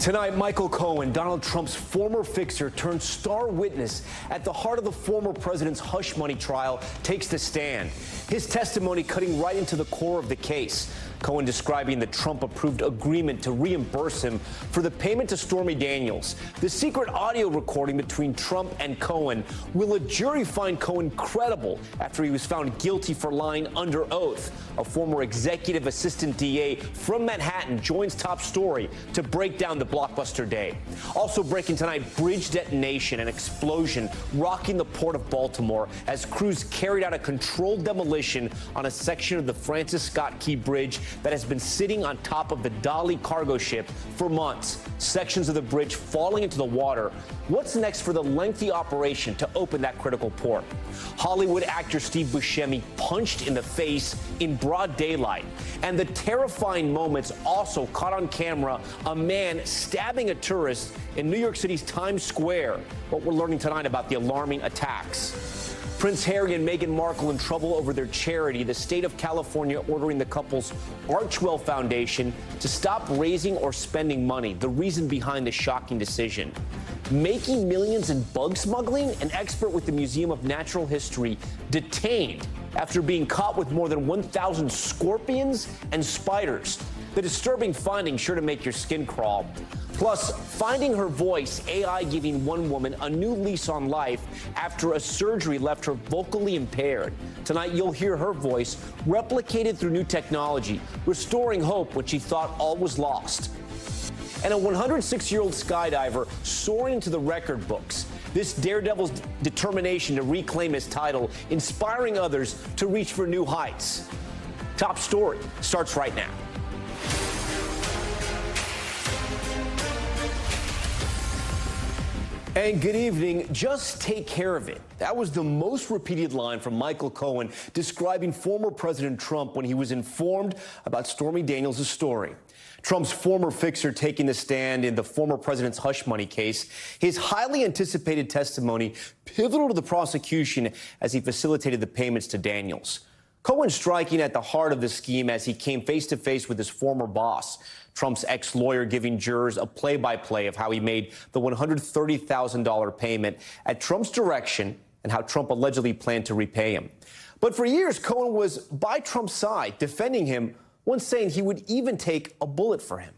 Tonight, Michael Cohen, Donald Trump's former fixer turned star witness at the heart of the former president's hush money trial, takes the stand. His testimony cutting right into the core of the case. Cohen describing the Trump-approved agreement to reimburse him for the payment to Stormy Daniels. The secret audio recording between Trump and Cohen. Will a jury find Cohen credible after he was found guilty for lying under oath? A former executive assistant DA from Manhattan joins Top Story to break down the blockbuster day. Also breaking tonight, bridge detonation and explosion rocking the port of Baltimore as crews carried out a controlled demolition on a section of the Francis Scott Key Bridge that has been sitting on top of the Dali cargo ship for months. Sections of the bridge falling into the water. What's next for the lengthy operation to open that critical port? Hollywood actor Steve Buscemi punched in the face in broad daylight. And the terrifying moments also caught on camera, a man stabbing a tourist in New York City's Times Square. What we're learning tonight about the alarming attacks. Prince Harry and Meghan Markle in trouble over their charity. The state of California ordering the couple's Archewell Foundation to stop raising or spending money. The reason behind the shocking decision. Making millions in bug smuggling. An expert with the Museum of Natural History detained after being caught with more than 1,000 scorpions and spiders. The disturbing finding sure to make your skin crawl. Plus, finding her voice, AI giving one woman a new lease on life after a surgery left her vocally impaired. Tonight, you'll hear her voice replicated through new technology, restoring hope when she thought all was lost. And a 106-year-old skydiver soaring into the record books. This daredevil's determination to reclaim his title, inspiring others to reach for new heights. Top Story starts right now. And good evening. Just take care of it. That was the most repeated line from Michael Cohen describing former President Trump when he was informed about Stormy Daniels' story. Trump's former fixer taking the stand in the former president's hush money case. His highly anticipated testimony pivotal to the prosecution as he facilitated the payments to Daniels. Cohen striking at the heart of the scheme as he came face-to-face with his former boss. Trump's ex-lawyer giving jurors a play-by-play of how he made the $130,000 payment at Trump's direction and how Trump allegedly planned to repay him. But for years, Cohen was by Trump's side, defending him, once saying he would even take a bullet for him.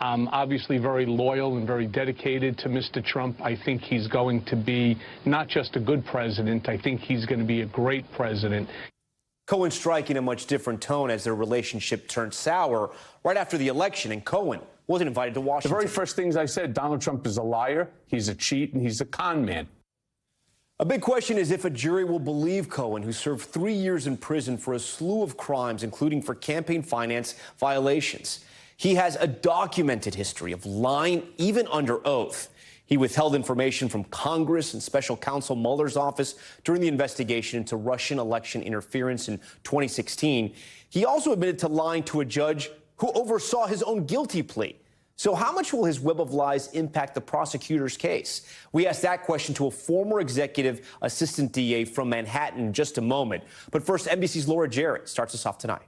I'm obviously very loyal and very dedicated to Mr. Trump. I think he's going to be not just a good president, I think he's going to be a great president. Cohen striking a much different tone as their relationship turned sour right after the election, and Cohen wasn't invited to Washington. The very first things I said, Donald Trump is a liar, he's a cheat, and he's a con man. A big question is if a jury will believe Cohen, who served 3 years in prison for a slew of crimes, including for campaign finance violations. He has a documented history of lying, even under oath. He withheld information from Congress and Special Counsel Mueller's office during the investigation into Russian election interference in 2016. He also admitted to lying to a judge who oversaw his own guilty plea. So how much will his web of lies impact the prosecutor's case? We asked that question to a former executive assistant DA from Manhattan in just a moment. But first, NBC's Laura Jarrett starts us off tonight.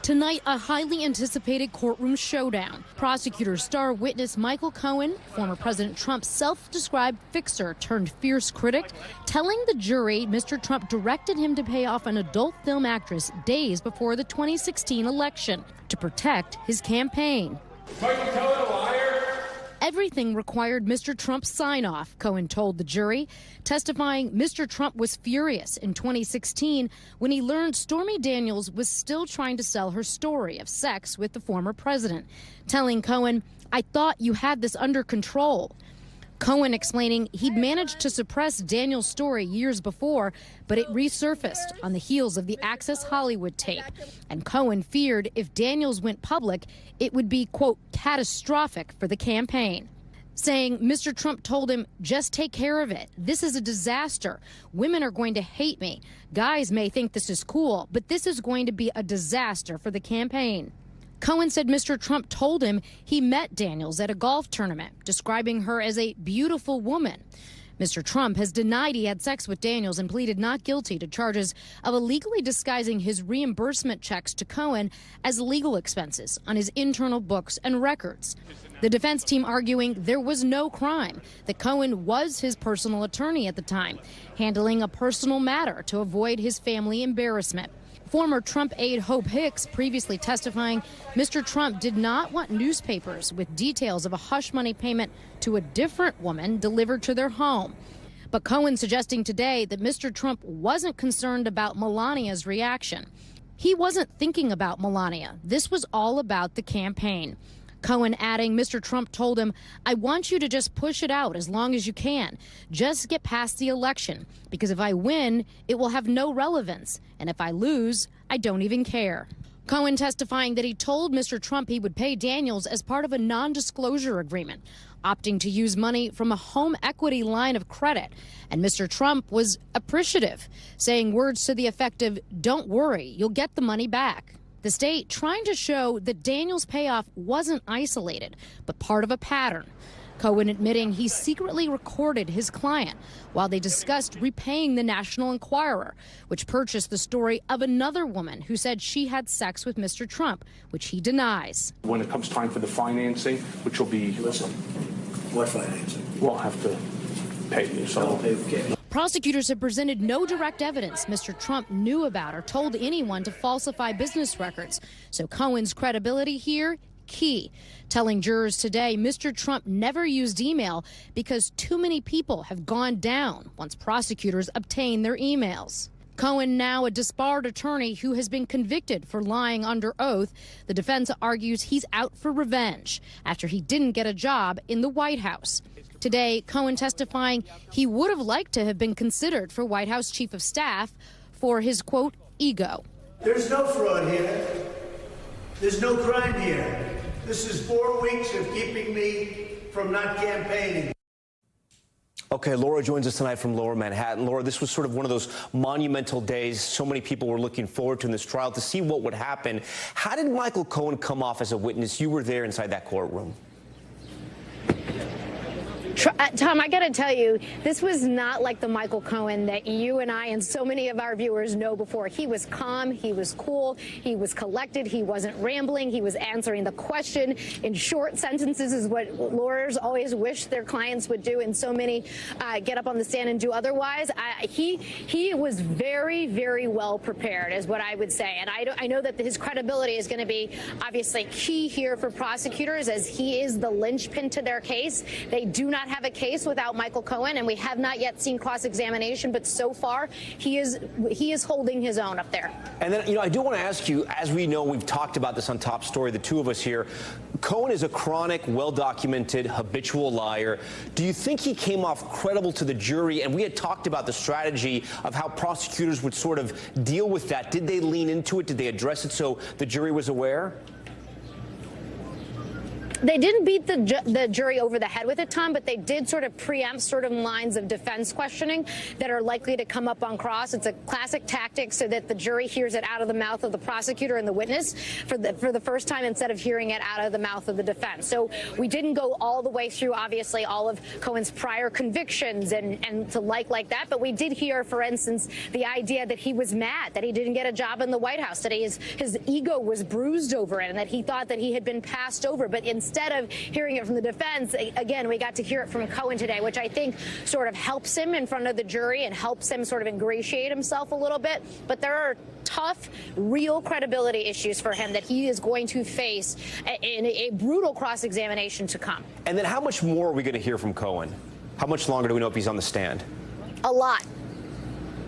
Tonight, a highly anticipated courtroom showdown. Prosecutor star witness Michael Cohen, former President Trump's self-described fixer turned fierce critic, telling the jury Mr. Trump directed him to pay off an adult film actress days before the 2016 election to protect his campaign. Michael Cohen, a liar. Everything required Mr. Trump's sign-off, Cohen told the jury, testifying Mr. Trump was furious in 2016 when he learned Stormy Daniels was still trying to sell her story of sex with the former president, telling Cohen, "I thought you had this under control." Cohen explaining he'd managed to suppress Daniels' story years before, but it resurfaced on the heels of the Access Hollywood tape. And Cohen feared if Daniels went public, it would be, quote, catastrophic for the campaign. Saying Mr. Trump told him, just take care of it. This is a disaster. Women are going to hate me. Guys may think this is cool, but this is going to be a disaster for the campaign. Cohen said Mr. Trump told him he met Daniels at a golf tournament, describing her as a beautiful woman. Mr. Trump has denied he had sex with Daniels and pleaded not guilty to charges of illegally disguising his reimbursement checks to Cohen as legal expenses on his internal books and records. The defense team arguing there was no crime, that Cohen was his personal attorney at the time, handling a personal matter to avoid his family embarrassment. Former Trump aide Hope Hicks previously testifying Mr. Trump did not want newspapers with details of a hush money payment to a different woman delivered to their home. But Cohen suggesting today that Mr. Trump wasn't concerned about Melania's reaction. He wasn't thinking about Melania. This was all about the campaign. Cohen adding Mr. Trump told him, "I want you to just push it out as long as you can. Just get past the election, because if I win, it will have no relevance. And if I lose, I don't even care." Cohen testifying that he told Mr. Trump he would pay Daniels as part of a non-disclosure agreement, opting to use money from a home equity line of credit. And Mr. Trump was appreciative, saying words to the effect of, "Don't worry, you'll get the money back." The state trying to show that Daniels' payoff wasn't isolated, but part of a pattern. Cohen admitting he secretly recorded his client while they discussed repaying the National Enquirer, which purchased the story of another woman who said she had sex with Mr. Trump, which he denies. When it comes time for the financing, which will be... Listen, what financing? We'll have to pay you, so... Okay. Prosecutors have presented no direct evidence Mr. Trump knew about or told anyone to falsify business records. So Cohen's credibility here, key. Telling jurors today Mr. Trump never used email because too many people have gone down once prosecutors obtain their emails. Cohen, now a disbarred attorney who has been convicted for lying under oath. The defense argues he's out for revenge after he didn't get a job in the White House. Today, Cohen testifying he would have liked to have been considered for White House Chief of Staff for his, quote, ego. There's no fraud here. There's no crime here. This is 4 weeks of keeping me from not campaigning. Okay, Laura joins us tonight from Lower Manhattan. Laura, this was sort of one of those monumental days. So many people were looking forward to in this trial to see what would happen. How did Michael Cohen come off as a witness? You were there inside that courtroom. Tom, I got to tell you, this was not like the Michael Cohen that you and I and so many of our viewers know before. He was calm. He was cool. He was collected. He wasn't rambling. He was answering the question in short sentences, is what lawyers always wish their clients would do, and so many get up on the stand and do otherwise. He was very, very well prepared, is what I would say. And I know that his credibility is going to be obviously key here for prosecutors, as he is the linchpin to their case. They do not have a case without Michael Cohen, and we have not yet seen cross-examination, but so far he is holding his own up there. And then, I do want to ask you, as we know, we've talked about this on Top Story, the two of us here, Cohen is a chronic, well-documented, habitual liar. Do you think he came off credible to the jury? And we had talked about the strategy of how prosecutors would sort of deal with that. Did they lean into it? Did they address it so the jury was aware? They didn't beat the jury over the head with it, Tom, but they did sort of preempt certain lines of defense questioning that are likely to come up on cross. It's a classic tactic so that the jury hears it out of the mouth of the prosecutor and the witness for the first time, instead of hearing it out of the mouth of the defense. So we didn't go all the way through, obviously, all of Cohen's prior convictions and to like that, but we did hear, for instance, the idea that he was mad that he didn't get a job in the White House, that his ego was bruised over it, and that he thought that he had been passed over. But instead of hearing it from the defense, again, we got to hear it from Cohen today, which I think sort of helps him in front of the jury and helps him sort of ingratiate himself a little bit. But there are tough, real credibility issues for him that he is going to face in a brutal cross-examination to come. And then how much more are we going to hear from Cohen? How much longer do we know if he's on the stand? A lot.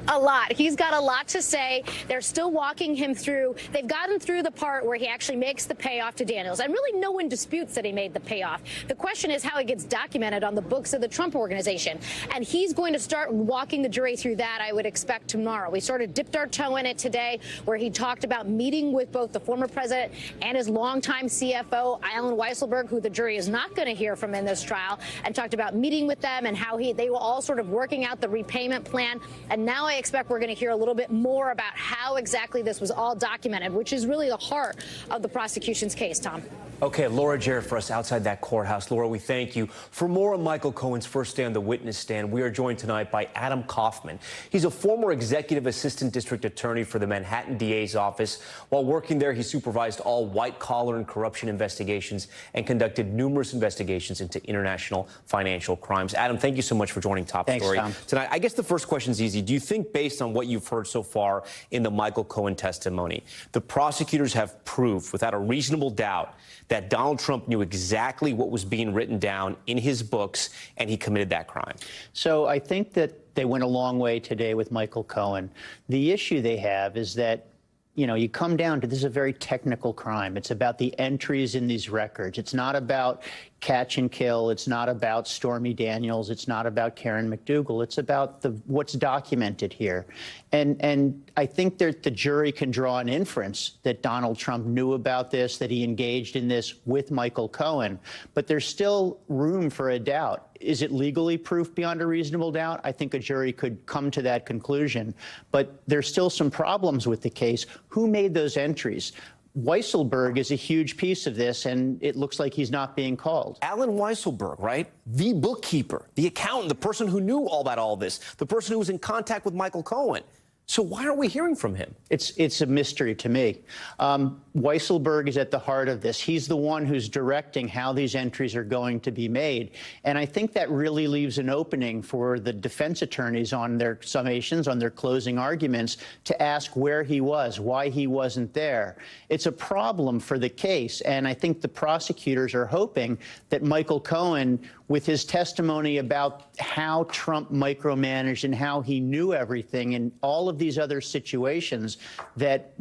A lot. He's got a lot to say. They're still walking him through. They've gotten through the part where he actually makes the payoff to Daniels. And really no one disputes that he made the payoff. The question is how it gets documented on the books of the Trump organization. And he's going to start walking the jury through that, I would expect, tomorrow. We sort of dipped our toe in it today, where he talked about meeting with both the former president and his longtime CFO, Alan Weisselberg, who the jury is not going to hear from in this trial, and talked about meeting with them and how they were all sort of working out the repayment plan. And now I expect we're going to hear a little bit more about how exactly this was all documented, which is really the heart of the prosecution's case, Tom. Okay, Laura Jarrett for us outside that courthouse. Laura, we thank you. For more on Michael Cohen's first day on the witness stand, we are joined tonight by Adam Kaufman. He's a former executive assistant district attorney for the Manhattan DA's office. While working there, he supervised all white-collar and corruption investigations and conducted numerous investigations into international financial crimes. Adam, thank you so much for joining Top Story tonight. I guess the first question is easy. Do you think, based on what you've heard so far in the Michael Cohen testimony, the prosecutors have proved without a reasonable doubt that Donald Trump knew exactly what was being written down in his books and he committed that crime? So I think that they went a long way today with Michael Cohen. The issue they have is that, you know, you come down to this is a very technical crime. It's about the entries in these records. It's not about catch and kill. It's not about Stormy Daniels. It's not about Karen McDougal. It's about what's documented here. And I think that the jury can draw an inference that Donald Trump knew about this, that he engaged in this with Michael Cohen. But there's still room for a doubt. Is it legally proof beyond a reasonable doubt? I think a jury could come to that conclusion. But there's still some problems with the case. Who made those entries? Weisselberg is a huge piece of this, and it looks like he's not being called. Alan Weisselberg, right? The bookkeeper, the accountant, the person who knew all about all this, the person who was in contact with Michael Cohen. So why aren't we hearing from him? It's a mystery to me. Weisselberg is at the heart of this. He's the one who's directing how these entries are going to be made. And I think that really leaves an opening for the defense attorneys on their summations, on their closing arguments, to ask where he was, why he wasn't there. It's a problem for the case. And I think the prosecutors are hoping that Michael Cohen, with his testimony about how Trump micromanaged and how he knew everything and all of these other situations, that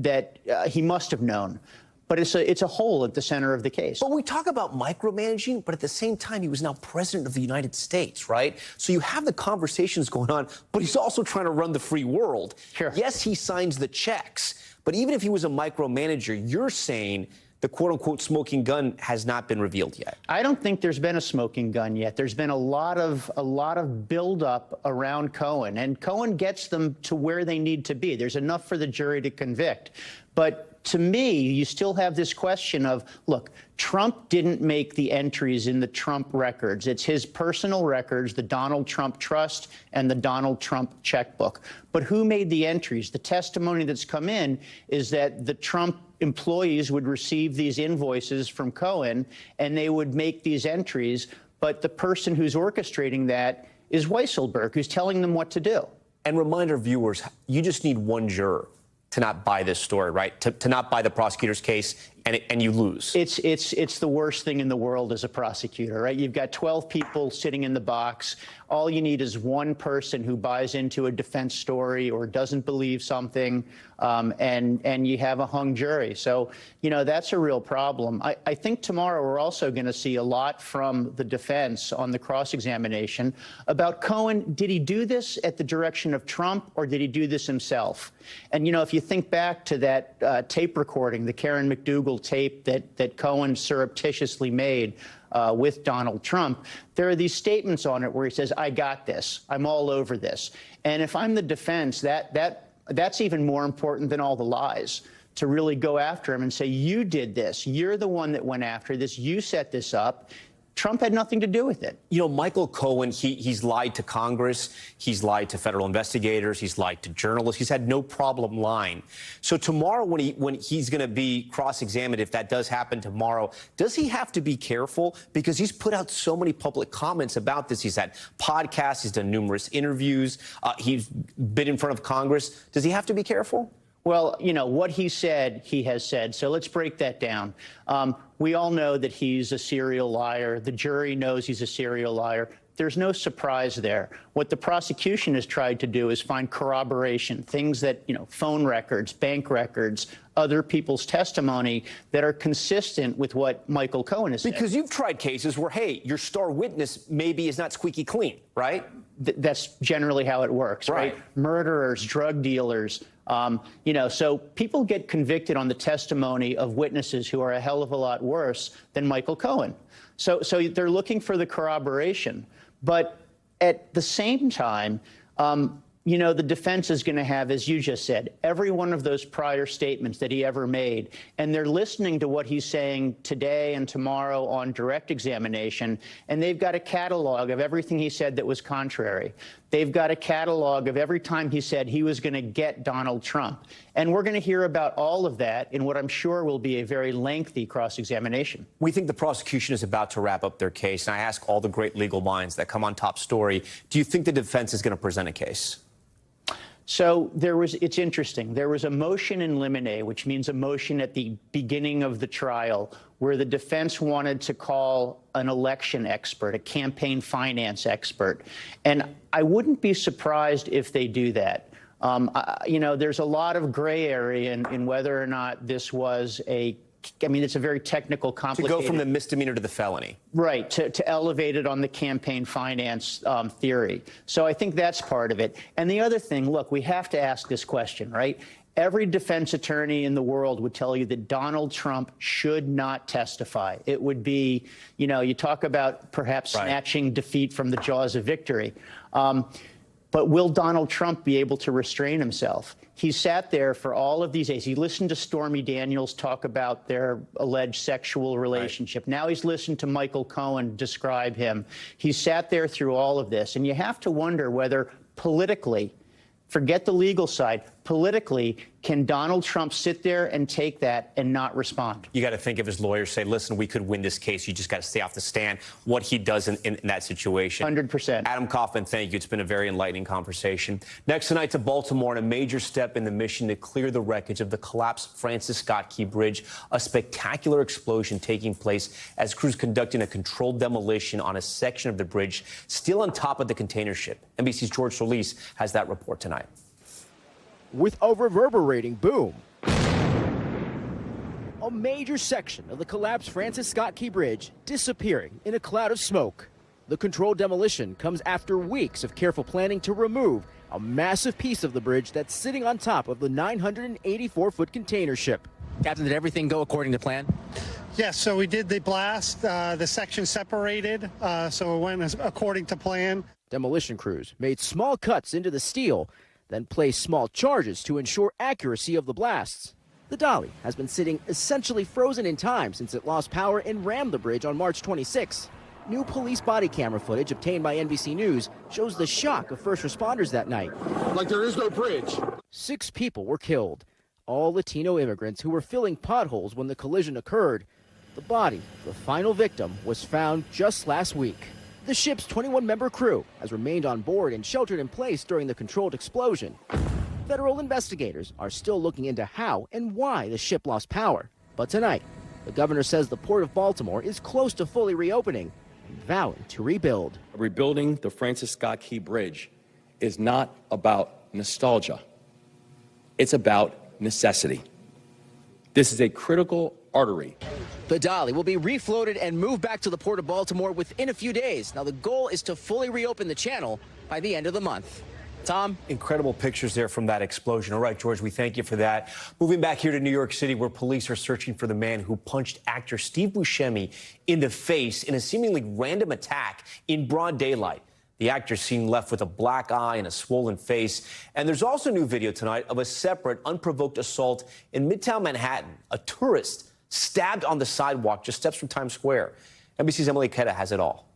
he must have known. But it's a hole at the center of the case. But we talk about micromanaging, but at the same time, he was now president of the United States, right? So you have the conversations going on, but he's also trying to run the free world. Sure. Yes, he signs the checks, but even if he was a micromanager, you're saying the quote-unquote smoking gun has not been revealed yet. I don't think there's been a smoking gun yet. There's been a lot of buildup around Cohen, and Cohen gets them to where they need to be. There's enough for the jury to convict. But to me, you still have this question of, look, Trump didn't make the entries in the Trump records. It's his personal records, the Donald Trump Trust and the Donald Trump checkbook. But who made the entries? The testimony that's come in is that the Trump employees would receive these invoices from Cohen and they would make these entries. But the person who's orchestrating that is Weisselberg, who's telling them what to do. And remind our viewers, you just need one juror to not buy this story, right? To not buy the prosecutor's case, and you lose. It's the worst thing in the world as a prosecutor, right? You've got 12 people sitting in the box. All you need is one person who buys into a defense story or doesn't believe something, and you have a hung jury. So, you know, that's a real problem. I think tomorrow we're also going to see a lot from the defense on the cross-examination about Cohen. Did he do this at the direction of Trump, or did he do this himself? And, you know, if you think back to that tape recording, the Karen McDougal tape that Cohen surreptitiously made with Donald Trump, there are these statements on it where he says, I got this, I'm all over this. And if I'm the defense, that's even more important than all the lies, to really go after him and say, you did this, you're the one that went after this, you set this up. Trump had nothing to do with it. You know, Michael Cohen, he's lied to Congress. He's lied to federal investigators. He's lied to journalists. He's had no problem lying. So tomorrow, when he's going to be cross-examined, if that does happen tomorrow, does he have to be careful? Because he's put out so many public comments about this. He's had podcasts. He's done numerous interviews. He's been in front of Congress. Does he have to be careful? Well, you know, what he said, he has said. So let's break that down. We all know that he's a serial liar. The jury knows he's a serial liar. There's no surprise there. What the prosecution has tried to do is find corroboration, things that, you know, phone records, bank records, other people's testimony that are consistent with what Michael Cohen has said. Because you've tried cases where, hey, your star witness maybe is not squeaky clean, right? That's generally how it works, right? Murderers, drug dealers, you know, so people get convicted on the testimony of witnesses who are a hell of a lot worse than Michael Cohen. So they're looking for the corroboration. But at the same time, you know, the defense is going to have, as you just said, every one of those prior statements that he ever made. And they're listening to what he's saying today and tomorrow on direct examination. And they've got a catalog of everything he said that was contrary. They've got a catalog of every time he said he was going to get Donald Trump. And we're going to hear about all of that in what I'm sure will be a very lengthy cross-examination. We think the prosecution is about to wrap up their case. And I ask all the great legal minds that come on Top Story, do you think the defense is going to present a case? So it's interesting. There was a motion in limine, which means a motion at the beginning of the trial, where the defense wanted to call an election expert, a campaign finance expert. And I wouldn't be surprised if they do that. You know, there's a lot of gray area in whether or not this was I mean, it's a very technical, complicated... To go from the misdemeanor to the felony. Right, to elevate it on the campaign finance theory. So I think that's part of it. And the other thing, look, we have to ask this question, right? Every defense attorney in the world would tell you that Donald Trump should not testify. It would be, you know, you talk about perhaps snatching defeat from the jaws of victory. But will Donald Trump be able to restrain himself? He sat there for all of these days. He listened to Stormy Daniels talk about their alleged sexual relationship. Now he's listened to Michael Cohen describe him. He sat there through all of this. And you have to wonder whether politically, forget the legal side, politically, can Donald Trump sit there and take that and not respond? You got to think of his lawyers say, listen, we could win this case. You just got to stay off the stand. What he does in that situation. 100%. Adam Kaufman, thank you. It's been a very enlightening conversation. Next tonight to Baltimore, and a major step in the mission to clear the wreckage of the collapsed Francis Scott Key Bridge. A spectacular explosion taking place as crews conducting a controlled demolition on a section of the bridge still on top of the container ship. NBC's George Solis has that report tonight. With a reverberating boom, a major section of the collapsed Francis Scott Key Bridge disappearing in a cloud of smoke. The controlled demolition comes after weeks of careful planning to remove a massive piece of the bridge that's sitting on top of the 984-foot container ship. Captain, did everything go according to plan? Yes, so we did the blast. The section separated, so it went according to plan. Demolition crews made small cuts into the steel, then placed small charges to ensure accuracy of the blasts. The dolly has been sitting essentially frozen in time since it lost power and rammed the bridge on March 26. New police body camera footage obtained by NBC News shows the shock of first responders that night. Like there is no bridge. 6 people were killed, all Latino immigrants who were filling potholes when the collision occurred. The body, the final victim, was found just last week. The ship's 21-member crew has remained on board and sheltered in place during the controlled explosion. Federal investigators are still looking into how and why the ship lost power. But tonight, the governor says the Port of Baltimore is close to fully reopening and vowing to rebuild. Rebuilding the Francis Scott Key Bridge is not about nostalgia. It's about necessity. This is a critical artery. The dolly will be refloated and moved back to the Port of Baltimore within a few days. Now, the goal is to fully reopen the channel by the end of the month. Tom? Incredible pictures there from that explosion. All right, George, we thank you for that. Moving back here to New York City, where police are searching for the man who punched actor Steve Buscemi in the face in a seemingly random attack in broad daylight. The actor seen left with a black eye and a swollen face. And there's also new video tonight of a separate unprovoked assault in Midtown Manhattan. A tourist stabbed on the sidewalk just steps from Times Square. NBC's Emily Keta has it all.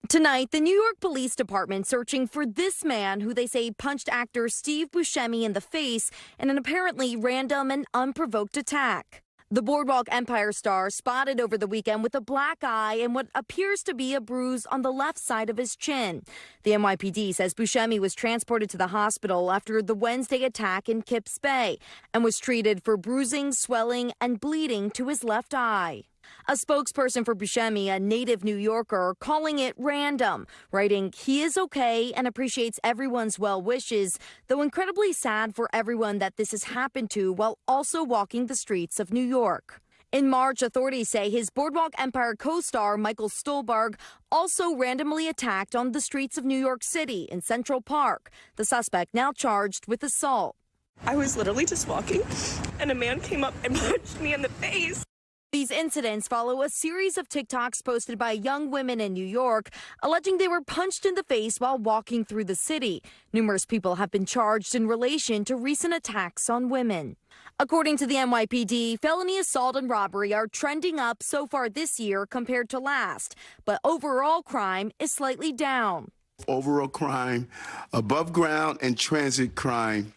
Tonight, the New York Police Department searching for this man who they say punched actor Steve Buscemi in the face in an apparently random and unprovoked attack. The Boardwalk Empire star spotted over the weekend with a black eye and what appears to be a bruise on the left side of his chin. The NYPD says Buscemi was transported to the hospital after the Wednesday attack in Kips Bay and was treated for bruising, swelling, and bleeding to his left eye. A spokesperson for Buscemi, a native New Yorker, calling it random, writing he is okay and appreciates everyone's well wishes, though incredibly sad for everyone that this has happened to while also walking the streets of New York. In March, authorities say his Boardwalk Empire co-star Michael Stuhlbarg also randomly attacked on the streets of New York City in Central Park. The suspect now charged with assault. I was literally just walking, and a man came up and punched me in the face. These incidents follow a series of TikToks posted by young women in New York alleging they were punched in the face while walking through the city. Numerous people have been charged in relation to recent attacks on women. According to the NYPD, felony assault and robbery are trending up so far this year compared to last, but overall crime is slightly down. Overall crime, above ground and transit crime,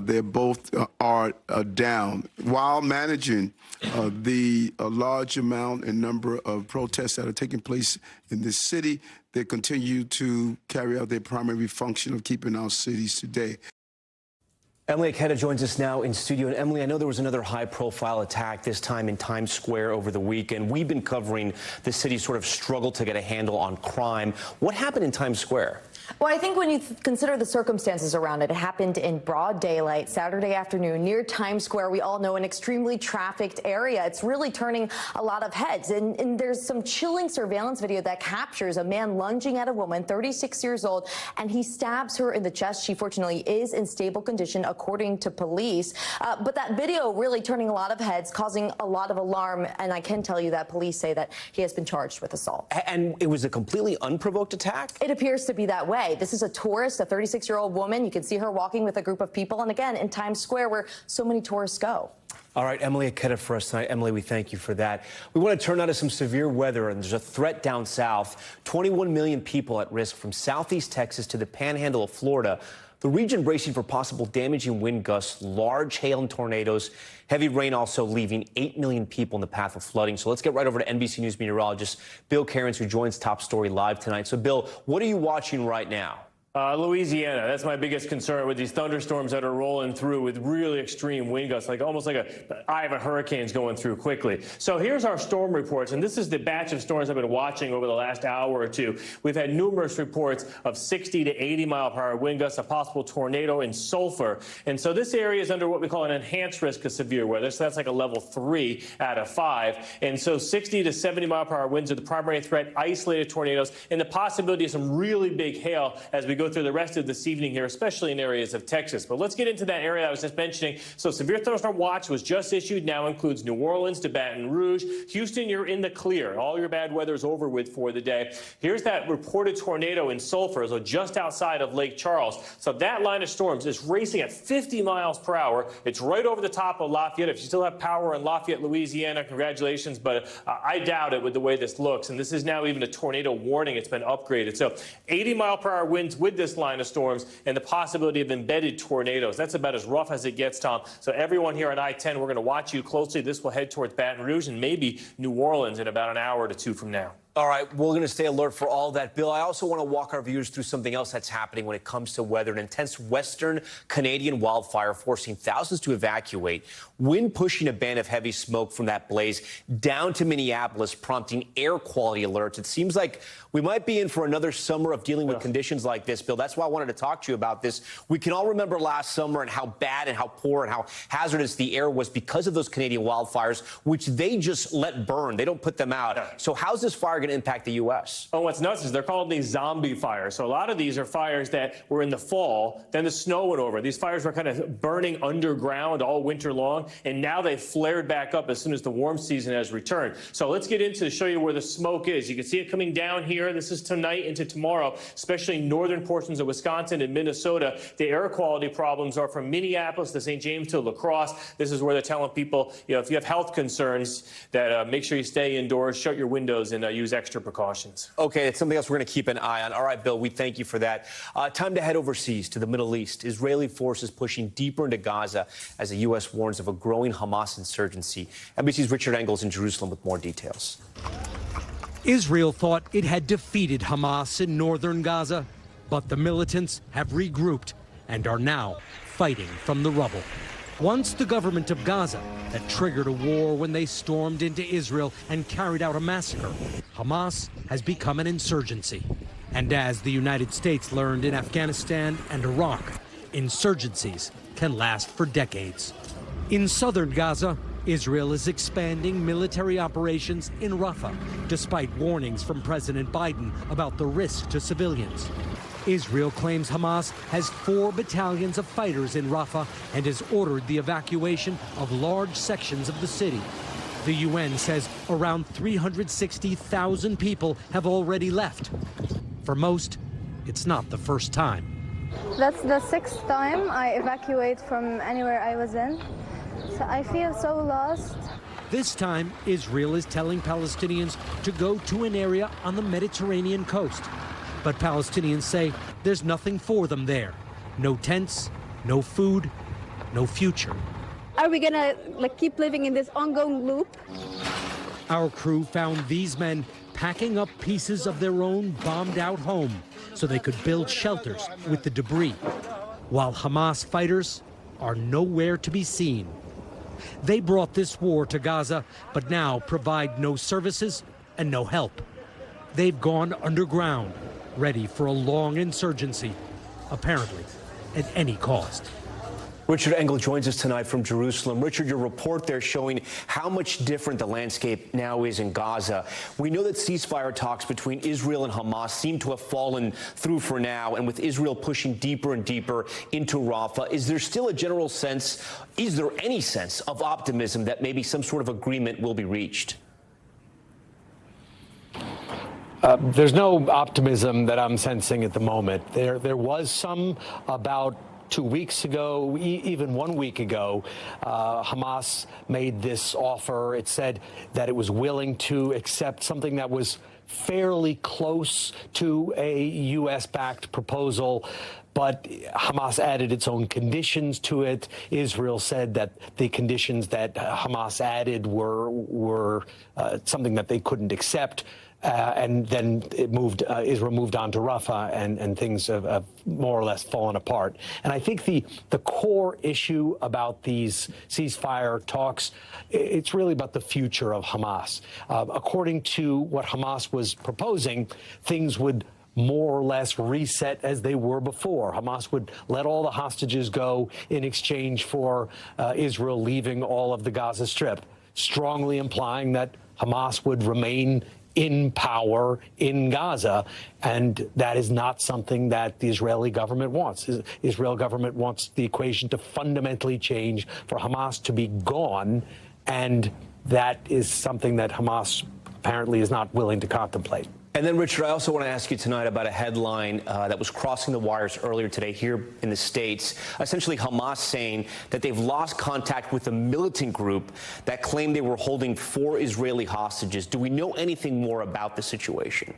they both are down. While managing the large amount and number of protests that are taking place in this city, they continue to carry out their primary function of keeping our cities today. Emily Aketa joins us now in studio. And Emily, I know there was another high-profile attack, this time in Times Square over the weekend. We've been covering the city's sort of struggle to get a handle on crime. What happened in Times Square? Well, I think when you consider the circumstances around it, it happened in broad daylight, Saturday afternoon, near Times Square. We all know an extremely trafficked area. It's really turning a lot of heads. And there's some chilling surveillance video that captures a man lunging at a woman, 36 years old, and he stabs her in the chest. She fortunately is in stable condition, according to police. But that video really turning a lot of heads, causing a lot of alarm. And I can tell you that police say that he has been charged with assault. And it was a completely unprovoked attack? It appears to be that way. This is a tourist, a 36-year-old woman. You can see her walking with a group of people. And again, in Times Square, where so many tourists go. All right, Emily Aketa for us tonight. Emily, we thank you for that. We want to turn now to some severe weather, and there's a threat down south. 21 million people at risk from southeast Texas to the panhandle of Florida. The region bracing for possible damaging wind gusts, large hail and tornadoes. Heavy rain also leaving 8 million people in the path of flooding. So let's get right over to NBC News meteorologist Bill Cairns, who joins Top Story live tonight. So, Bill, what are you watching right now? Louisiana, that's my biggest concern with these thunderstorms that are rolling through with really extreme wind gusts, like almost like an eye of a hurricane's going through quickly. So here's our storm reports, and this is the batch of storms I've been watching over the last hour or two. We've had numerous reports of 60 to 80 mile per hour wind gusts, a possible tornado in Sulphur. And so this area is under what we call an enhanced risk of severe weather. So that's like a level 3 out of 5. And so 60 to 70 mile per hour winds are the primary threat, isolated tornadoes, and the possibility of some really big hail as we go through the rest of this evening here, especially in areas of Texas. But let's get into that area I was just mentioning. So severe thunderstorm watch was just issued, now includes New Orleans to Baton Rouge. Houston, you're in the clear. All your bad weather is over with for the day. Here's that reported tornado in Sulphur, so just outside of Lake Charles. So that line of storms is racing at 50 miles per hour. It's right over the top of Lafayette. If you still have power in Lafayette, Louisiana, congratulations, but I doubt it with the way this looks. And this is now even a tornado warning. It's been upgraded. So 80 mile per hour winds with this line of storms and the possibility of embedded tornadoes. That's about as rough as it gets, Tom. So everyone here on I-10, we're going to watch you closely. This will head towards BatonRouge and maybe New Orleans in about an hour to two from now. All right, we're going to stay alert for all that. Bill, I also want to walk our viewers through something else that's happening when it comes to weather. An intense western Canadian wildfire forcing thousands to evacuate. Wind pushing a band of heavy smoke from that blaze down to Minneapolis, prompting air quality alerts. It seems like we might be in for another summer of dealing with conditions like this, Bill. That's why I wanted to talk to you about this. We can all remember last summer and how bad and how poor and how hazardous the air was because of those Canadian wildfires, which they just let burn. They don't put them out. So how's this fire going to impact the U.S.? Oh, what's nuts is they're called these zombie fires. So a lot of these are fires that were in the fall, then the snow went over. These fires were kind of burning underground all winter long, and now they've flared back up as soon as the warm season has returned. So let's get into to show you where the smoke is. You can see it coming down here. This is tonight into tomorrow, especially northern portions of Wisconsin and Minnesota. The air quality problems are from Minneapolis to St. James to La Crosse. This is where they're telling people, you know, if you have health concerns, that make sure you stay indoors, shut your windows, and use extra precautions. Okay, it's something else we're going to keep an eye on. All right, Bill, we thank you for that. Time to head overseas to the Middle East. Israeli forces pushing deeper into Gaza as the U.S. warns of a growing Hamas insurgency. NBC's Richard Engels in Jerusalem with more details. Israel thought it had defeated Hamas in northern Gaza, but the militants have regrouped and are now fighting from the rubble. Once the government of Gaza had triggered a war when they stormed into Israel and carried out a massacre, Hamas has become an insurgency. And as the United States learned in Afghanistan and Iraq, insurgencies can last for decades. In southern Gaza, Israel is expanding military operations in Rafah, despite warnings from President Biden about the risk to civilians. Israel claims Hamas has 4 battalions of fighters in Rafah and has ordered the evacuation of large sections of the city. The UN says around 360,000 people have already left. For most, it's not the first time. That's the 6th time I evacuate from anywhere I was in. So I feel so lost. This time, Israel is telling Palestinians to go to an area on the Mediterranean coast. But Palestinians say there's nothing for them there. No tents, no food, no future. Are we gonna keep living in this ongoing loop? Our crew found these men packing up pieces of their own bombed-out home so they could build shelters with the debris, while Hamas fighters are nowhere to be seen. They brought this war to Gaza, but now provide no services and no help. They've gone underground, ready for a long insurgency, apparently at any cost. Richard Engel joins us tonight from Jerusalem. Richard, your report there showing how much different the landscape now is in Gaza. We know that ceasefire talks between Israel and Hamas seem to have fallen through for now, and with Israel pushing deeper and deeper into Rafah, is there still a general sense, is there any sense of optimism that maybe some sort of agreement will be reached? There's no optimism that I'm sensing at the moment. There was some about 2 weeks ago, even 1 week ago. Hamas made this offer. It said that it was willing to accept something that was fairly close to a U.S.-backed proposal, but Hamas added its own conditions to it. Israel said that the conditions that Hamas added were something that they couldn't accept. And then Israel moved on to Rafah, and things have more or less fallen apart. And I think the core issue about these ceasefire talks, it's really about the future of Hamas. According to what Hamas was proposing, things would more or less reset as they were before. Hamas would let all the hostages go in exchange for Israel leaving all of the Gaza Strip, strongly implying that Hamas would remain in power in Gaza, and that is not something that the Israeli government wants. The Israeli government wants the equation to fundamentally change, for Hamas to be gone, and that is something that Hamas apparently is not willing to contemplate. And then, Richard, I also want to ask you tonight about a headline that was crossing the wires earlier today here in the States. Essentially, Hamas saying that they've lost contact with a militant group that claimed they were holding 4 Israeli hostages. Do we know anything more about the situation?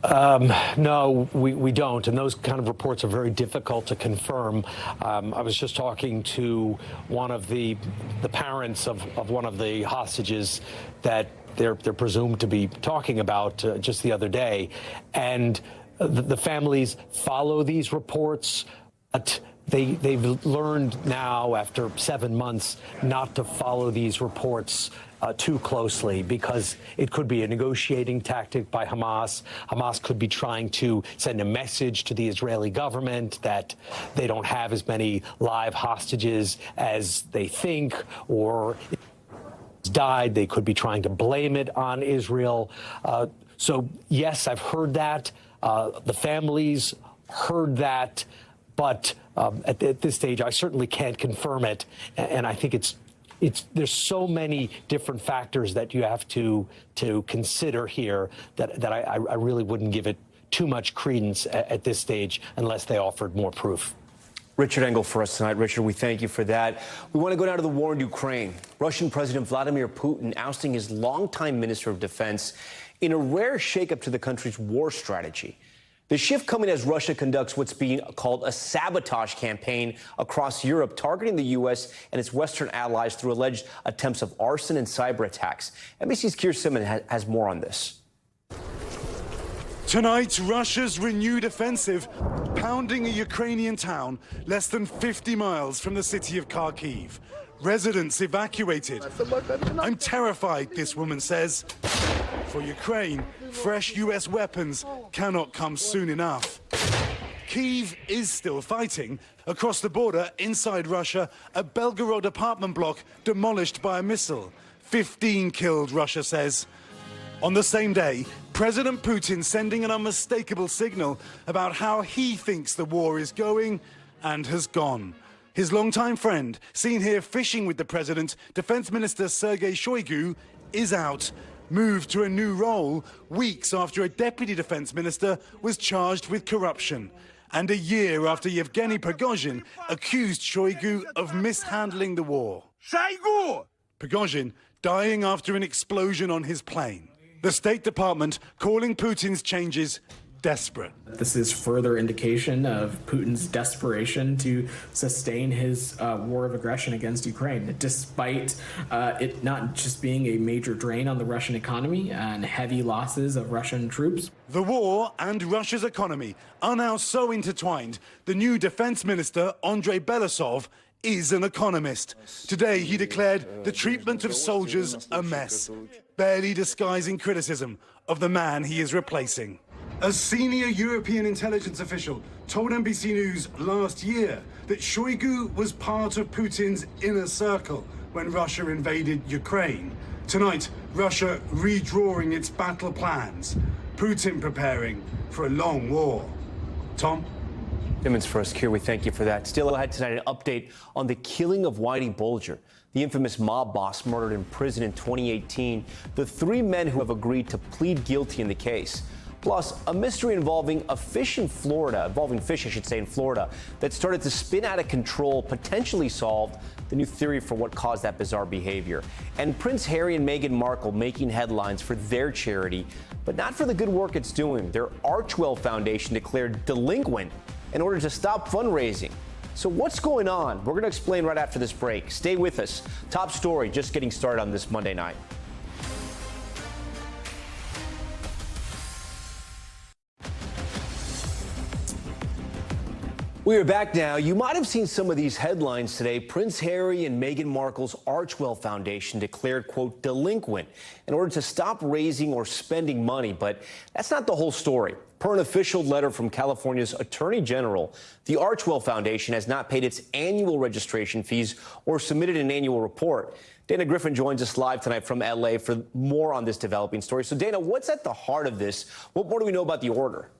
No, we don't. And those kind of reports are very difficult to confirm. I was just talking to one of the parents of one of the hostages that they're presumed to be talking about just the other day. And the families follow these reports, but they've learned now, after 7 months, not to follow these reports too closely, because it could be a negotiating tactic by Hamas. Hamas could be trying to send a message to the Israeli government that they don't have as many live hostages as they think, or died. They could be trying to blame it on Israel. So, yes, I've heard that. The families heard that. But at this stage, I certainly can't confirm it. And I think there's so many different factors that you have to consider here that I really wouldn't give it too much credence at this stage unless they offered more proof. Richard Engel for us tonight. Richard, we thank you for that. We want to go down to the war in Ukraine. Russian President Vladimir Putin ousting his longtime Minister of Defense in a rare shakeup to the country's war strategy. The shift coming as Russia conducts what's being called a sabotage campaign across Europe, targeting the U.S. and its Western allies through alleged attempts of arson and cyber attacks. NBC's Keir Simon has more on this. Tonight, Russia's renewed offensive, pounding a Ukrainian town less than 50 miles from the city of Kharkiv. Residents evacuated. I'm terrified, this woman says. For Ukraine, fresh U.S. weapons cannot come soon enough. Kyiv is still fighting. Across the border, inside Russia, a Belgorod apartment block demolished by a missile. 15 killed, Russia says. On the same day, President Putin sending an unmistakable signal about how he thinks the war is going and has gone. His longtime friend, seen here fishing with the president, Defense Minister Sergei Shoigu, is out, moved to a new role weeks after a deputy defense minister was charged with corruption, and a year after Yevgeny Prigozhin accused Shoigu of mishandling the war. Prigozhin dying after an explosion on his plane. The State Department calling Putin's changes desperate. This is further indication of Putin's desperation to sustain his war of aggression against Ukraine, despite it not just being a major drain on the Russian economy and heavy losses of Russian troops. The war and Russia's economy are now so intertwined, the new defense minister, Andrei Belosov, is an economist. Today, he declared the treatment of soldiers a mess, barely disguising criticism of the man he is replacing. A senior European intelligence official told NBC News last year that Shoigu was part of Putin's inner circle when Russia invaded Ukraine. Tonight, Russia redrawing its battle plans, Putin preparing for a long war. Tom? Simmons for us, Kier, we thank you for that. Still ahead tonight, an update on the killing of Whitey Bulger, the infamous mob boss murdered in prison in 2018, the three men who have agreed to plead guilty in the case. Plus, a mystery involving fish, in Florida, that started to spin out of control, potentially solved the new theory for what caused that bizarre behavior. And Prince Harry and Meghan Markle making headlines for their charity, but not for the good work it's doing. Their Archewell Foundation declared delinquent in order to stop fundraising. So what's going on? We're going to explain right after this break. Stay with us. Top story just getting started on this Monday night. We are back now. You might have seen some of these headlines today. Prince Harry and Meghan Markle's Archewell Foundation declared, quote, delinquent in order to stop raising or spending money. But that's not the whole story. Per an official letter from California's Attorney General, the Archewell Foundation has not paid its annual registration fees or submitted an annual report. Dana Griffin joins us live tonight from L.A. for more on this developing story. So, Dana, what's at the heart of this? What more do we know about the order?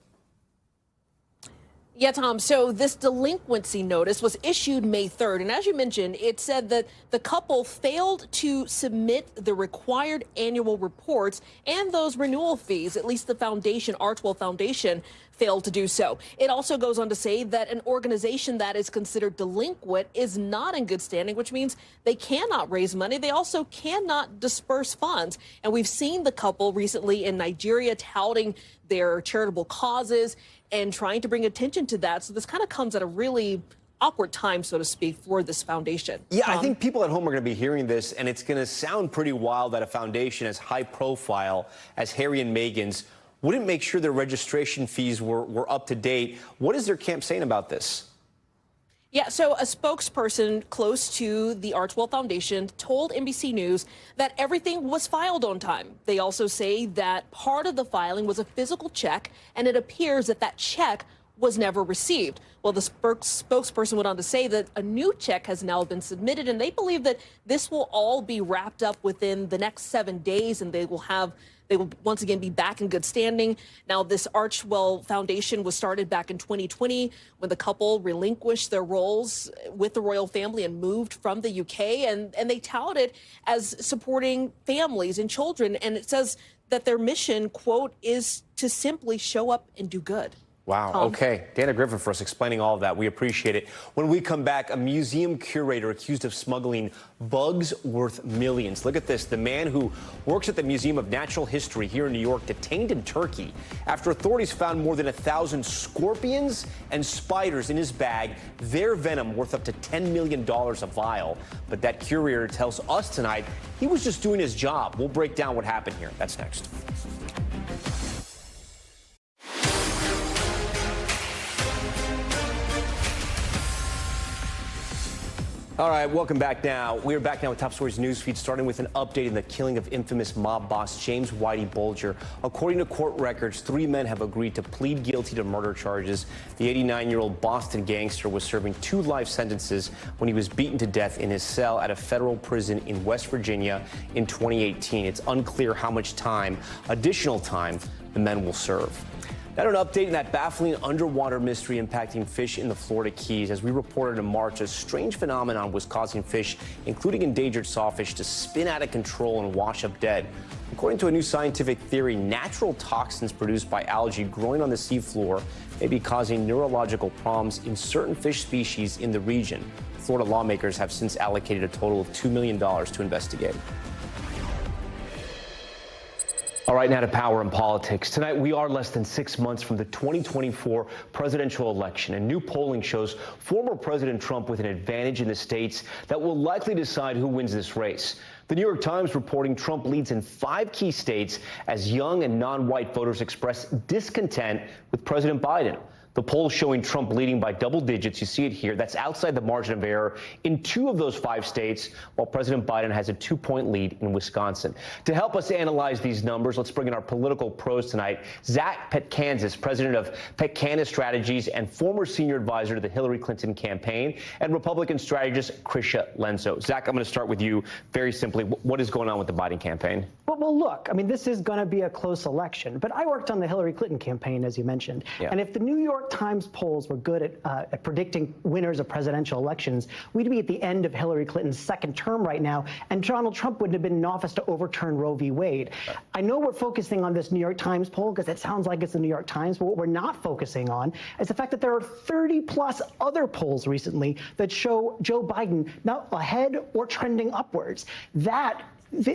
Yeah, Tom. So this delinquency notice was issued May 3rd. And as you mentioned, it said that the couple failed to submit the required annual reports and those renewal fees. At least the foundation, Archewell Foundation, failed to do so. It also goes on to say that an organization that is considered delinquent is not in good standing, which means they cannot raise money. They also cannot disperse funds. And we've seen the couple recently in Nigeria touting their charitable causes and trying to bring attention to that. So this kind of comes at a really awkward time, so to speak, for this foundation. Yeah, I think people at home are going to be hearing this, and it's going to sound pretty wild that a foundation as high profile as Harry and Meghan's wouldn't make sure their registration fees were up to date. What is their camp saying about this? Yeah, so a spokesperson close to the Archewell Foundation told NBC News that everything was filed on time. They also say that part of the filing was a physical check, and it appears that that check was never received. Well, the spokesperson went on to say that a new check has now been submitted, and they believe that this will all be wrapped up within the next 7 days, and they will once again be back in good standing. Now, this Archewell Foundation was started back in 2020 when the couple relinquished their roles with the royal family and moved from the UK, and they touted as supporting families and children. And it says that their mission, quote, is to simply show up and do good. Wow. Tom? Okay. Dana Griffin for us explaining all of that. We appreciate it. When we come back, a museum curator accused of smuggling bugs worth millions. Look at this. The man who works at the Museum of Natural History here in New York detained in Turkey after authorities found more than 1,000 scorpions and spiders in his bag, their venom worth up to $10 million a vial. But that curator tells us tonight he was just doing his job. We'll break down what happened here. That's next. All right, welcome back now. We are back now with Top Stories newsfeed, starting with an update in the killing of infamous mob boss James Whitey Bulger. According to court records, 3 men have agreed to plead guilty to murder charges. The 89-year-old Boston gangster was serving 2 life sentences when he was beaten to death in his cell at a federal prison in West Virginia in 2018. It's unclear how much time, additional time, the men will serve. Now, an update in that baffling underwater mystery impacting fish in the Florida Keys. As we reported in March, a strange phenomenon was causing fish, including endangered sawfish, to spin out of control and wash up dead. According to a new scientific theory, natural toxins produced by algae growing on the seafloor may be causing neurological problems in certain fish species in the region. Florida lawmakers have since allocated a total of $2 million to investigate. All right, now to power and politics. Tonight, we are less than 6 months from the 2024 presidential election, and new polling shows former President Trump with an advantage in the states that will likely decide who wins this race. The New York Times reporting Trump leads in 5 key states as young and non-white voters express discontent with President Biden. The poll showing Trump leading by double digits. You see it here. That's outside the margin of error in 2 of those 5 states, while President Biden has a 2-point lead in Wisconsin. To help us analyze these numbers, let's bring in our political pros tonight. Zach Petkansas, president of Petkansas Strategies and former senior advisor to the Hillary Clinton campaign, and Republican strategist Krisha Lenzo. Zach, I'm going to start with you very simply. What is going on with the Biden campaign? Well, look, I mean, this is going to be a close election, but I worked on the Hillary Clinton campaign, as you mentioned. Yeah. And if the New York Times polls were good at predicting winners of presidential elections, we'd be at the end of Hillary Clinton's 2nd term right now, and Donald Trump wouldn't have been in office to overturn Roe v. Wade. I know we're focusing on this New York Times poll because it sounds like it's the New York Times, but what we're not focusing on is the fact that there are 30-plus other polls recently that show Joe Biden not ahead or trending upwards.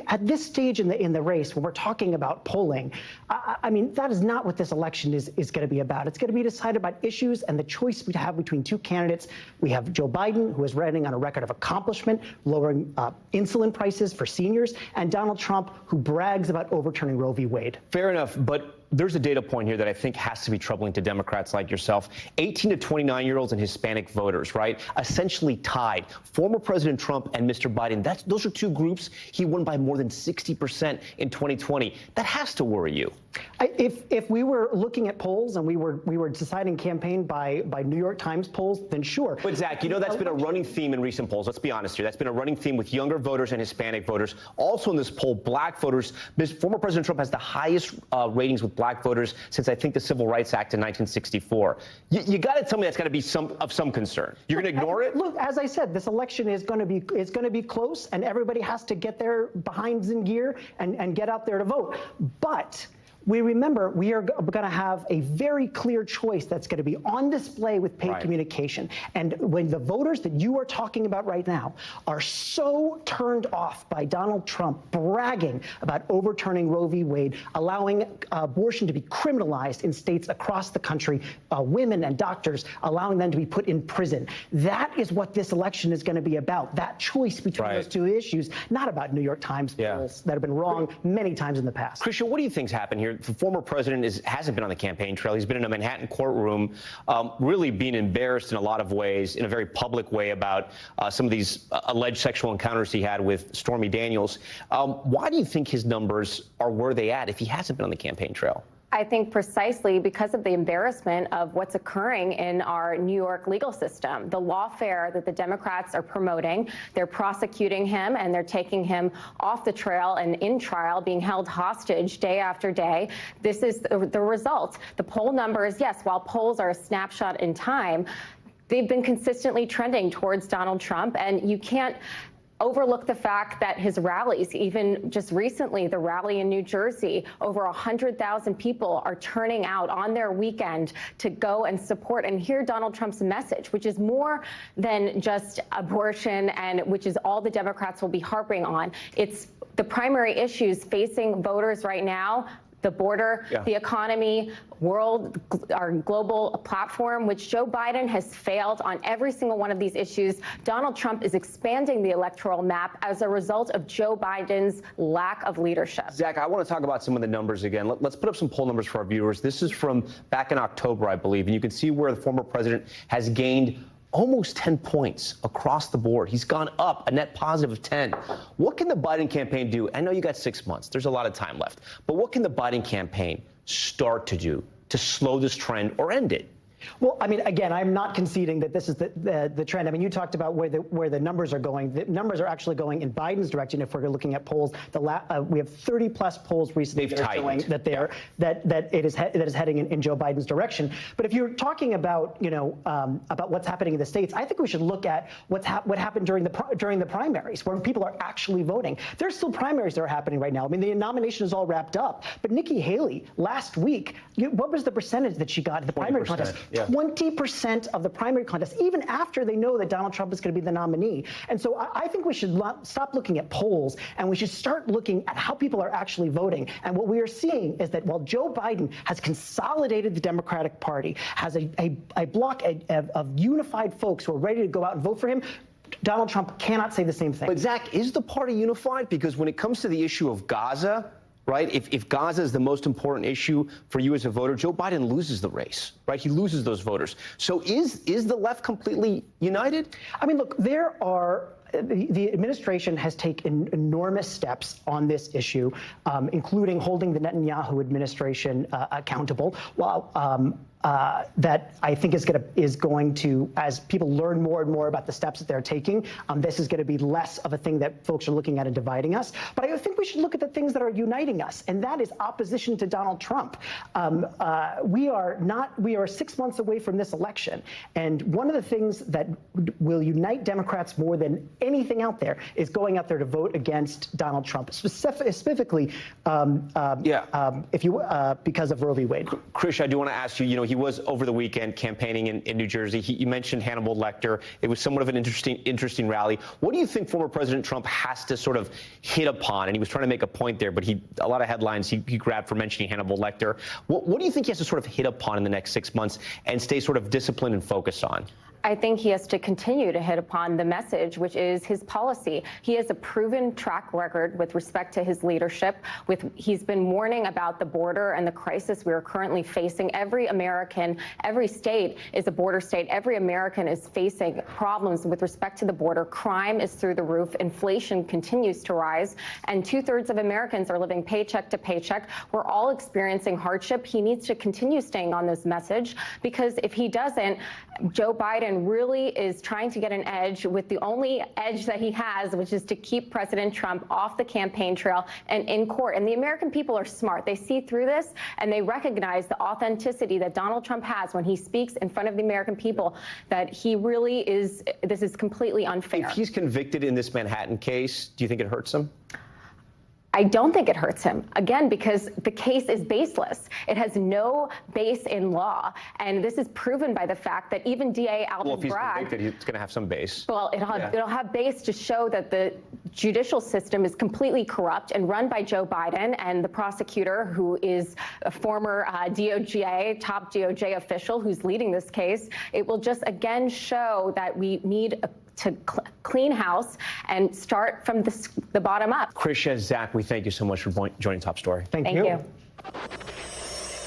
At this stage in the race, when we're talking about polling, I mean, that is not what this election is going to be about. It's going to be decided about issues and the choice we have between 2 candidates. We have Joe Biden, who is running on a record of accomplishment, lowering insulin prices for seniors, and Donald Trump, who brags about overturning Roe v. Wade. Fair enough, but there's a data point here that I think has to be troubling to Democrats like yourself. 18 to 29-year-olds and Hispanic voters, right? Essentially tied. Former President Trump and Mr. Biden, those are 2 groups he won by more than 60% in 2020. That has to worry you. If we were looking at polls and we were deciding campaign by New York Times polls, then sure. But Zach, you know that's been a running theme in recent polls. Let's be honest here. That's been a running theme with younger voters and Hispanic voters. Also in this poll, black voters. Former President Trump has the highest ratings with black voters since I think the Civil Rights Act in 1964. You got to tell me that's got to be of some concern. You're going to ignore it? Look, as I said, this election is going to be close, and everybody has to get their behinds in gear and get out there to vote. But we remember we are going to have a very clear choice that's going to be on display with paid communication. And when the voters that you are talking about right now are so turned off by Donald Trump bragging about overturning Roe v. Wade, allowing abortion to be criminalized in states across the country, women and doctors, allowing them to be put in prison. That is what this election is going to be about, that choice between those 2 issues, not about New York Times polls that have been wrong many times in the past. Krisha, what do you think's happened here? The former president hasn't been on the campaign trail. He's been in a Manhattan courtroom, really being embarrassed in a lot of ways, in a very public way about some of these alleged sexual encounters he had with Stormy Daniels. Why do you think his numbers are where they at if he hasn't been on the campaign trail? I think precisely because of the embarrassment of what's occurring in our New York legal system. The lawfare that the Democrats are promoting, they're prosecuting him and they're taking him off the trail and in trial, being held hostage day after day. This is the result. The poll numbers, yes, while polls are a snapshot in time, they've been consistently trending towards Donald Trump, and you can't overlook the fact that his rallies, even just recently, the rally in New Jersey, over 100,000 people are turning out on their weekend to go and support and hear Donald Trump's message, which is more than just abortion and which is all the Democrats will be harping on. It's the primary issues facing voters right now: the border, the economy, our global platform, which Joe Biden has failed on every single one of these issues. Donald Trump is expanding the electoral map as a result of Joe Biden's lack of leadership. Zach, I want to talk about some of the numbers again. Let's put up some poll numbers for our viewers. This is from back in October, I believe, and you can see where the former president has gained almost 10 points across the board. He's gone up a net positive of 10. What can the Biden campaign do? I know you got 6 months. There's a lot of time left. But what can the Biden campaign start to do to slow this trend or end it? Well, I mean, again, I'm not conceding that this is the trend. I mean, you talked about where the numbers are going. The numbers are actually going in Biden's direction. If we're looking at polls, we have 30+ polls recently that are showing that that it is heading in Joe Biden's direction. But if you're talking about about what's happening in the states, I think we should look at what happened during the primaries, where people are actually voting. There's still primaries that are happening right now. I mean, the nomination is all wrapped up. But Nikki Haley last week, what was the percentage that she got in the primary contest? 20% of the primary contest, even after they know that Donald Trump is going to be the nominee. And so I think we should stop looking at polls, and we should start looking at how people are actually voting. And what we are seeing is that while Joe Biden has consolidated the Democratic Party, has a block of unified folks who are ready to go out and vote for him, Donald Trump cannot say the same thing. But Zach, is the party unified? Because when it comes to the issue of Gaza, right, if Gaza is the most important issue for you as a voter, Joe Biden loses the race, right? He loses those voters. So is the left completely united? I mean, look, the administration has taken enormous steps on this issue, including holding the Netanyahu administration accountable. While that I think is going to, as people learn more and more about the steps that they're taking, this is going to be less of a thing that folks are looking at and dividing us. But I think we should look at the things that are uniting us, and that is opposition to Donald Trump. We are 6 months away from this election, and one of the things that will unite Democrats more than anything out there is going out there to vote against Donald Trump, specifically because of Roe v. Wade. Krish, I do want to ask you, he was over the weekend campaigning in New Jersey. You mentioned Hannibal Lecter. It was somewhat of an interesting rally. What do you think former President Trump has to sort of hit upon? And he was trying to make a point there, but a lot of headlines he grabbed for mentioning Hannibal Lecter. What do you think he has to sort of hit upon in the next 6 months and stay sort of disciplined and focused on? I think he has to continue to hit upon the message, which is his policy. He has a proven track record with respect to his leadership. He's been warning about the border and the crisis we are currently facing. Every American, every state is a border state. Every American is facing problems with respect to the border. Crime is through the roof. Inflation continues to rise. And 2/3 of Americans are living paycheck to paycheck. We're all experiencing hardship. He needs to continue staying on this message, because if he doesn't, Joe Biden really is trying to get an edge with the only edge that he has, which is to keep President Trump off the campaign trail and in court. And the American people are smart. They see through this, and they recognize the authenticity that Donald Trump has when he speaks in front of the American people, that he really is, this is completely unfair. If he's convicted in this Manhattan case, do you think it hurts him? I don't think it hurts him, again, because the case is baseless. It has no base in law. And this is proven by the fact that even DA Alvin Bragg... Well, if he's convicted, it's going to have some base. Well, it'll have base to show that the judicial system is completely corrupt and run by Joe Biden and the prosecutor, who is a former top DOJ official who's leading this case. It will just, again, show that we need to clean house and start from the bottom up. Krish, Zach, we thank you so much for joining Top Story. Thank you.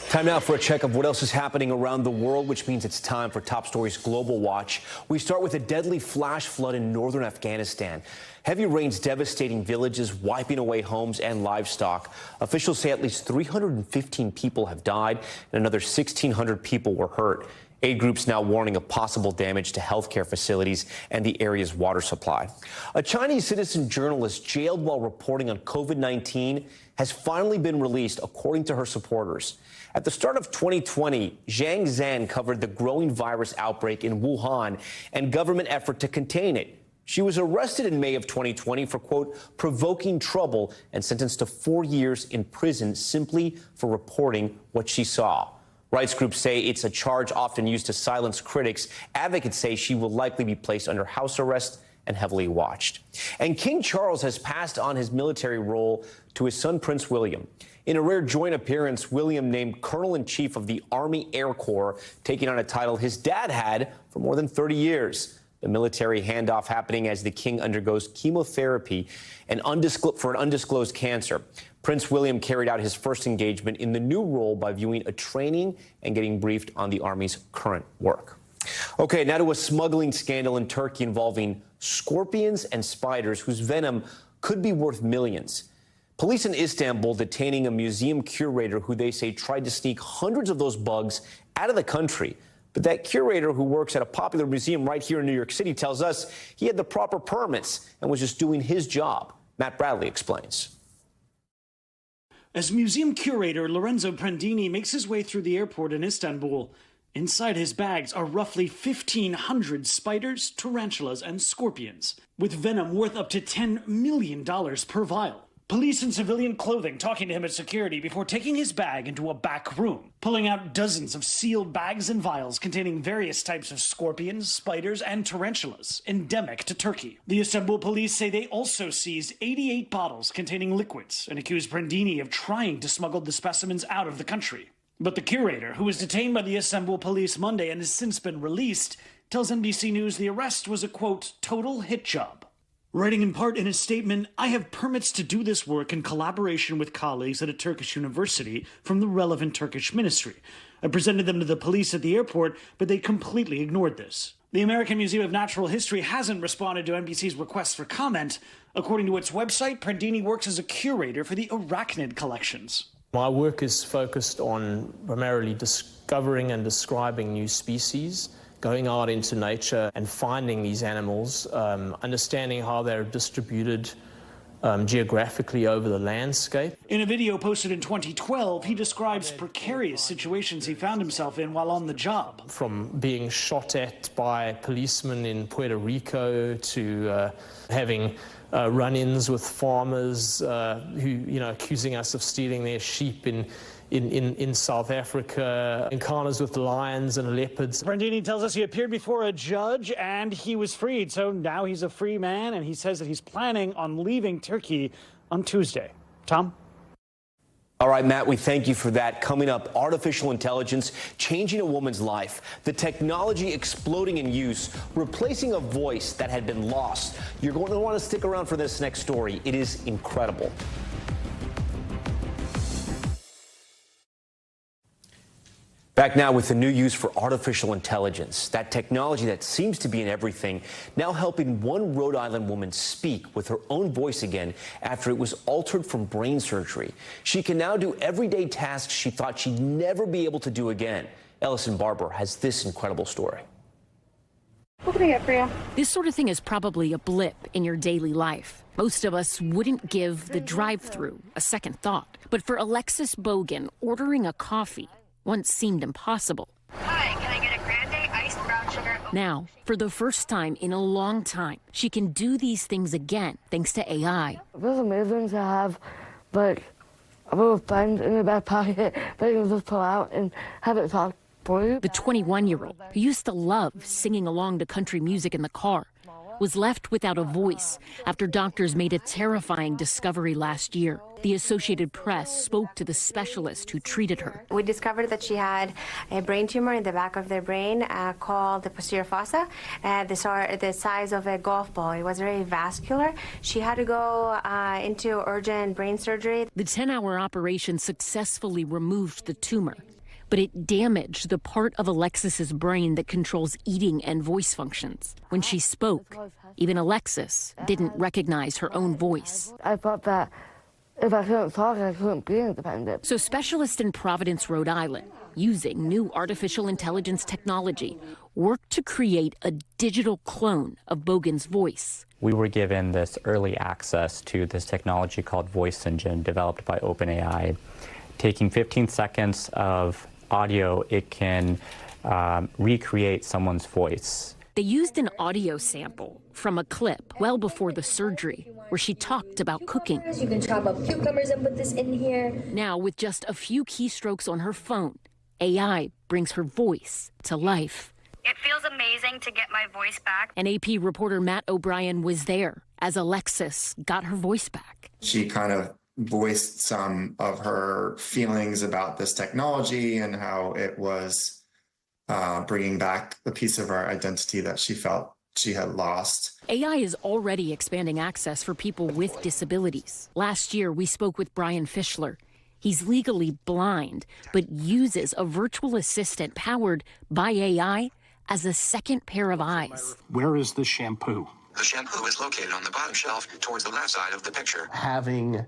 Time now for a check of what else is happening around the world, which means it's time for Top Story's Global Watch. We start with a deadly flash flood in northern Afghanistan. Heavy rains devastating villages, wiping away homes and livestock. Officials say at least 315 people have died and another 1,600 people were hurt. Aid groups now warning of possible damage to healthcare facilities and the area's water supply. A Chinese citizen journalist jailed while reporting on COVID-19 has finally been released, according to her supporters. At the start of 2020, Zhang Zhan covered the growing virus outbreak in Wuhan and government effort to contain it. She was arrested in May of 2020 for, quote, provoking trouble and sentenced to 4 years in prison simply for reporting what she saw. Rights groups say it's a charge often used to silence critics. Advocates say she will likely be placed under house arrest and heavily watched. And King Charles has passed on his military role to his son, Prince William. In a rare joint appearance, William named Colonel-in-Chief of the Army Air Corps, taking on a title his dad had for more than 30 years. The military handoff happening as the king undergoes chemotherapy for an undisclosed cancer. Prince William carried out his first engagement in the new role by viewing a training and getting briefed on the Army's current work. Okay, now to a smuggling scandal in Turkey involving scorpions and spiders whose venom could be worth millions. Police in Istanbul detaining a museum curator who they say tried to sneak hundreds of those bugs out of the country. But that curator who works at a popular museum right here in New York City tells us he had the proper permits and was just doing his job. Matt Bradley explains. As museum curator Lorenzo Prendini makes his way through the airport in Istanbul, inside his bags are roughly 1,500 spiders, tarantulas, and scorpions, with venom worth up to $10 million per vial. Police in civilian clothing talking to him at security before taking his bag into a back room, pulling out dozens of sealed bags and vials containing various types of scorpions, spiders, and tarantulas, endemic to Turkey. The Istanbul police say they also seized 88 bottles containing liquids and accused Prendini of trying to smuggle the specimens out of the country. But the curator, who was detained by the Istanbul police Monday and has since been released, tells NBC News the arrest was a, quote, total hit job. Writing in part in his statement, I have permits to do this work in collaboration with colleagues at a Turkish university from the relevant Turkish ministry. I presented them to the police at the airport, but they completely ignored this. The American Museum of Natural History hasn't responded to NBC's request for comment. According to its website, Prendini works as a curator for the arachnid collections. My work is focused on primarily discovering and describing new species, going out into nature and finding these animals, understanding how they're distributed geographically over the landscape. In a video posted in 2012, he describes precarious situations he found himself in while on the job. From being shot at by policemen in Puerto Rico to having run-ins with farmers who, accusing us of stealing their sheep in South Africa, encounters with lions and leopards. Prendini tells us he appeared before a judge and he was freed. So now he's a free man, and he says that he's planning on leaving Turkey on Tuesday. Tom? All right, Matt, we thank you for that. Coming up, artificial intelligence changing a woman's life, the technology exploding in use, replacing a voice that had been lost. You're going to want to stick around for this next story. It is incredible. Back now with the new use for artificial intelligence, that technology that seems to be in everything, now helping one Rhode Island woman speak with her own voice again after it was altered from brain surgery. She can now do everyday tasks she thought she'd never be able to do again. Ellison Barber has this incredible story. What can I get for you? This sort of thing is probably a blip in your daily life. Most of us wouldn't give the drive-thru a second thought. But for Alexis Bogan, ordering a coffee once seemed impossible. Hi, can I get a grande iced brown sugar? Now, for the first time in a long time, she can do these things again thanks to AI. It was amazing to have, like, a little pen in the back pocket that you can just pull out and have it talk for you. The 21-year-old, who used to love singing along to country music in the car, was left without a voice after doctors made a terrifying discovery last year. The Associated Press spoke to the specialist who treated her. We discovered that she had a brain tumor in the back of their brain called the posterior fossa, the size of a golf ball. It was very vascular. She had to go into urgent brain surgery. The 10-hour operation successfully removed the tumor, but it damaged the part of Alexis's brain that controls eating and voice functions. When she spoke, even Alexis didn't recognize her own voice. I thought that if I couldn't talk, I couldn't be independent. So specialists in Providence, Rhode Island, using new artificial intelligence technology, worked to create a digital clone of Bogan's voice. We were given this early access to this technology called Voice Engine, developed by OpenAI. Taking 15 seconds of audio, it can recreate someone's voice. They used an audio sample from a clip well before the surgery where she talked about cooking. You can chop up cucumbers and put this in here. Now, with just a few keystrokes on her phone, AI brings her voice to life. It feels amazing to get my voice back. And AP reporter Matt O'Brien was there as Alexis got her voice back. She kind of voiced some of her feelings about this technology and how it was bringing back a piece of our identity that she felt she had lost. AI is already expanding access for people with disabilities. Last year, we spoke with Brian Fischler. He's legally blind, but uses a virtual assistant powered by AI as a second pair of eyes. Where is the shampoo? The shampoo is located on the bottom shelf towards the left side of the picture. Having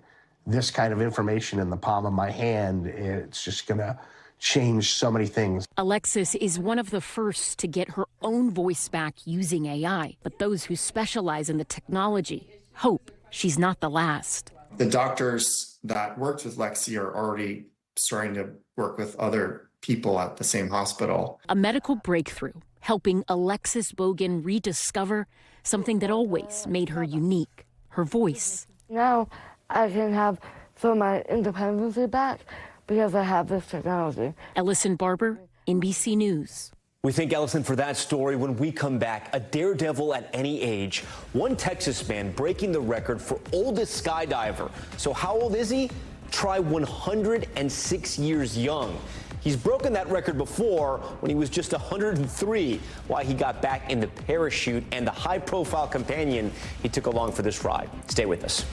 this kind of information in the palm of my hand, it's just going to changed so many things. Alexis is one of the first to get her own voice back using AI, but those who specialize in the technology hope she's not the last. The doctors that worked with Lexi are already starting to work with other people at the same hospital. A medical breakthrough helping Alexis Bogan rediscover something that always made her unique, her voice. Now I can feel my independence back because I have this technology. Ellison Barber, NBC News. We thank Ellison for that story. When we come back, a daredevil at any age. One Texas man breaking the record for oldest skydiver. So how old is he? Try 106 years young. He's broken that record before when he was just 103. Why he got back in the parachute and the high-profile companion he took along for this ride. Stay with us.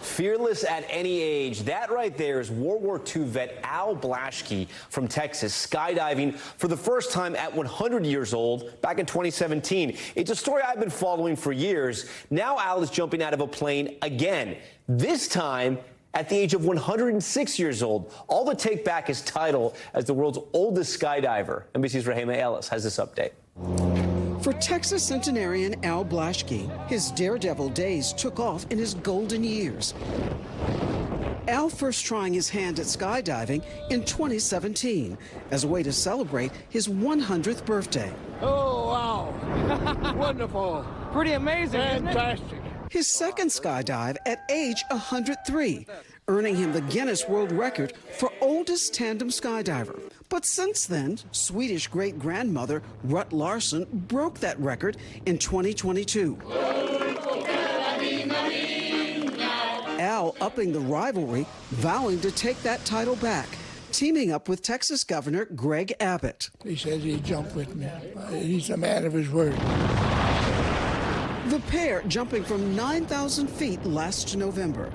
Fearless at any age. That right there is World War II vet Al Blaschke from Texas, skydiving for the first time at 100 years old back in 2017. It's a story I've been following for years. Now Al is jumping out of a plane again, this time at the age of 106 years old, all to take back his title as the world's oldest skydiver. NBC's Rahema Ellis has this update. For Texas centenarian Al Blaschke, his daredevil days took off in his golden years. Al first trying his hand at skydiving in 2017 as a way to celebrate his 100th birthday. Oh, wow. Wonderful. Pretty amazing. Fantastic. His second skydive at age 103, earning him the Guinness World Record for oldest tandem skydiver. But since then, Swedish great-grandmother Rut Larsson broke that record in 2022. Al upping the rivalry, vowing to take that title back, teaming up with Texas Governor Greg Abbott. He says he'd jump with me. He's a man of his word. The pair jumping from 9,000 feet last November.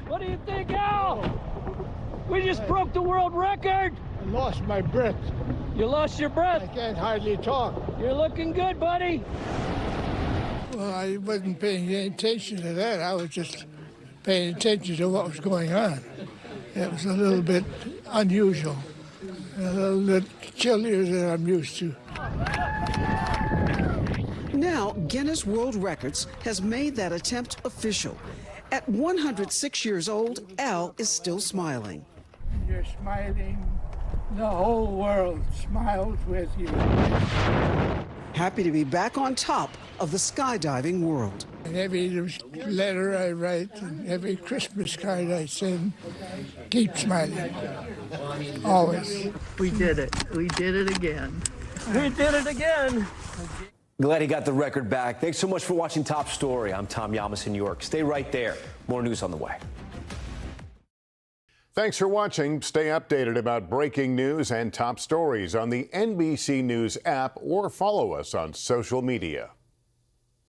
What do you think, Al? We just broke the world record. I lost my breath. You lost your breath? I can't hardly talk. You're looking good, buddy. Well, I wasn't paying any attention to that. I was just paying attention to what was going on. It was a little bit unusual, a little bit chillier than I'm used to. Now, Guinness World Records has made that attempt official. At 106 years old, Al is still smiling. You're smiling. The whole world smiles with you. Happy to be back on top of the skydiving world. And every letter I write and every Christmas card I send, keep smiling. Always. We did it. We did it again. We did it again. Glad he got the record back. Thanks so much for watching Top Story. I'm Tom Llamas in New York. Stay right there. More news on the way. Thanks for watching. Stay updated about breaking news and top stories on the NBC News app or follow us on social media.